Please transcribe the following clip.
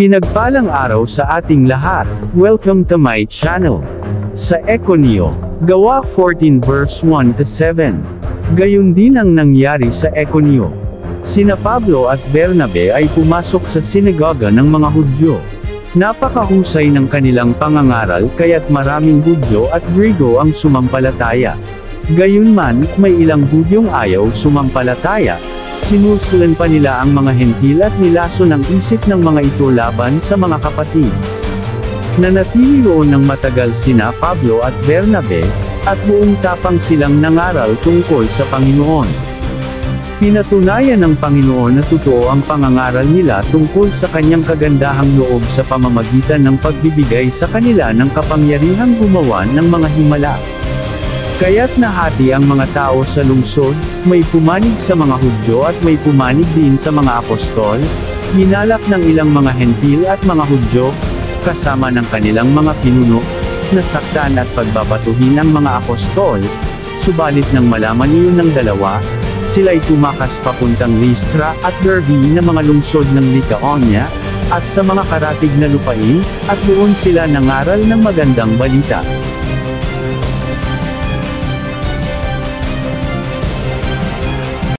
Pinagpalang araw sa ating lahat. Welcome to my channel. Sa Econio, gawa 14 verse 1 to 7. Gayon din ang nangyari sa Econio. Sina Pablo at Bernabe ay pumasok sa sinagoga ng mga Hudyo. Napakahusay ng kanilang pangangaral kaya't maraming Hudyo at Griego ang sumampalataya. Gayunman, may ilang Hudyong ayaw sumampalataya. Sinusulan pa nila ang mga Hentil at nilaso ng isip ng mga ito laban sa mga kapatid. Nanatili roon ng matagal sina Pablo at Bernabe, at buong tapang silang nangaral tungkol sa Panginoon. Pinatunayan ng Panginoon na totoo ang pangangaral nila tungkol sa kanyang kagandahang loob sa pamamagitan ng pagbibigay sa kanila ng kapangyarihang gumawa ng mga himala. Kaya't nahati ang mga tao sa lungsod, may pumanig sa mga Hudyo at may pumanig din sa mga apostol, hinalak ng ilang mga Hentil at mga Hudyo, kasama ng kanilang mga pinuno, nasaktan at pagbabatuhin ang mga apostol, subalit nang malaman iyon ng dalawa, sila'y tumakas papuntang Listra at Derbe na mga lungsod ng Lycaonia, at sa mga karatig na lupain, at doon sila nangaral ng magandang balita.